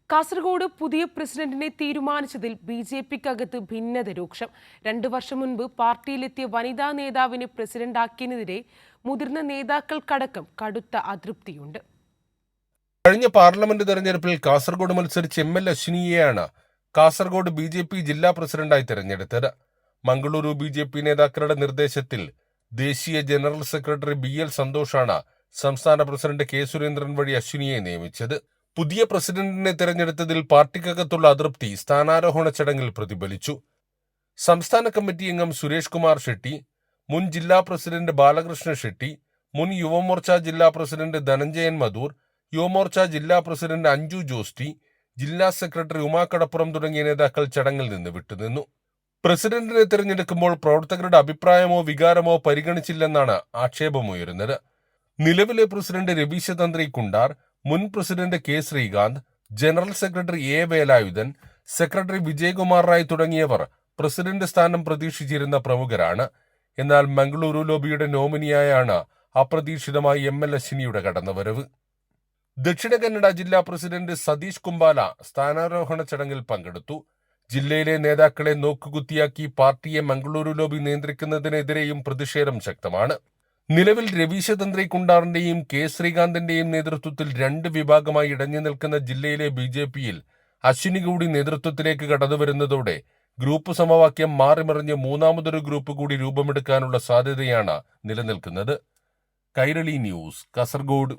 കാസർഗോഡ് പുതിയ പ്രസിഡന്റിനെ തീരുമാനിച്ചതിൽ ബി.ജെ.പിക്കകത്ത് ഭിന്നത രൂക്ഷം. 2 വർഷം മുൻപ് പാർട്ടിയിലെത്തിയ വനിതാ നേതാവിനെ പ്രസിഡന്റാക്കിയതിനെതിരെ മുതിർന്ന നേതാക്കൾക്കടക്കം കടുത്ത അതൃപ്തിയുണ്ട്. കഴിഞ്ഞ പാർലമെന്റ് തെരഞ്ഞെടുപ്പിൽ കാസർഗോഡ് മത്സരിച്ച എം.എൽ. അശ്വിനിയെയാണ് കാസർഗോഡ് ബി.ജെ.പി ജില്ലാ പ്രസിഡന്റായി തെരഞ്ഞെടുത്തത്. മംഗളൂരു ബി.ജെ.പി നേതാക്കളുടെ നിർദ്ദേശത്തിൽ ദേശീയ ജനറൽ സെക്രട്ടറി ബി.എൽ. സന്തോഷാണ് സംസ്ഥാന പ്രസിഡന്റ് കെ. സുരേന്ദ്രൻ വഴി അശ്വിനിയെ നിയമിച്ചത്. പുതിയ പ്രസിഡന്റിനെ തെരഞ്ഞെടുത്തതിൽ പാർട്ടിക്കകത്തുള്ള അതൃപ്തി സ്ഥാനാരോഹണ ചടങ്ങിൽ പ്രതിഫലിച്ചു. സംസ്ഥാന കമ്മിറ്റി അംഗം സുരേഷ് കുമാർ ഷെട്ടി, മുൻ ജില്ലാ പ്രസിഡന്റ് ബാലകൃഷ്ണ ഷെട്ടി, മുൻ യുവമോർച്ച ജില്ലാ പ്രസിഡന്റ് ധനഞ്ജയൻ മധൂർ, യുവമോർച്ച ജില്ലാ പ്രസിഡന്റ് അഞ്ജു ജോസ്റ്റി, ജില്ലാ സെക്രട്ടറി ഉമാക്കടപ്പുറം തുടങ്ങിയ നേതാക്കൾ ചടങ്ങിൽ നിന്ന് വിട്ടുനിന്നു. പ്രസിഡന്റിനെ തെരഞ്ഞെടുക്കുമ്പോൾ പ്രവർത്തകരുടെ അഭിപ്രായമോ വികാരമോ പരിഗണിച്ചില്ലെന്നാണ് ആക്ഷേപമുയരുന്നത്. നിലവിലെ പ്രസിഡന്റ് രവീശ തന്ത്രി കുണ്ടാർ, മുൻ president K. Sreekanth, general secretary A. Velayudhan, secretary Vijayakumar Rai തുടങ്ങിയവർ പ്രസിഡന്റ് സ്ഥാനം പ്രതീക്ഷിച്ചിരുന്ന പ്രമുഖരാണ്. എന്നാൽ മംഗളൂരു ലോബിയുടെ നോമിനിയായാണ് അപ്രതീക്ഷിതമായി എം.എൽ. അശ്വിനിയുടെ കടന്നുവരവ്. ദക്ഷിണ കന്നഡ ജില്ലാ പ്രസിഡന്റ് സതീഷ് കുംബാല സ്ഥാനാരോഹണ ചടങ്ങിൽ പങ്കെടുത്തു. ജില്ലയിലെ നേതാക്കളെ നോക്കുകുത്തിയാക്കി പാർട്ടിയെ മംഗളൂരു ലോബി നിയന്ത്രിക്കുന്നതിനെതിരെയും പ്രതിഷേധം ശക്തമാണ്. നിലവിൽ രവീശ തന്ത്രി കുണ്ടാറിന്റെയും കെ. ശ്രീകാന്തിന്റെയും നേതൃത്വത്തിൽ 2 വിഭാഗമായി ഇടഞ്ഞു നിൽക്കുന്ന ജില്ലയിലെ ബി.ജെ.പിയിൽ അശ്വിനി കൂടി നേതൃത്വത്തിലേക്ക് കടന്നുവരുന്നതോടെ ഗ്രൂപ്പ് സമവാക്യം മാറിമറിഞ്ഞ് മൂന്നാമതൊരു ഗ്രൂപ്പ് കൂടി രൂപമെടുക്കാനുള്ള സാധ്യതയാണ് നിലനിൽക്കുന്നത്. കൈരളി ന്യൂസ്, കാസർഗോഡ്.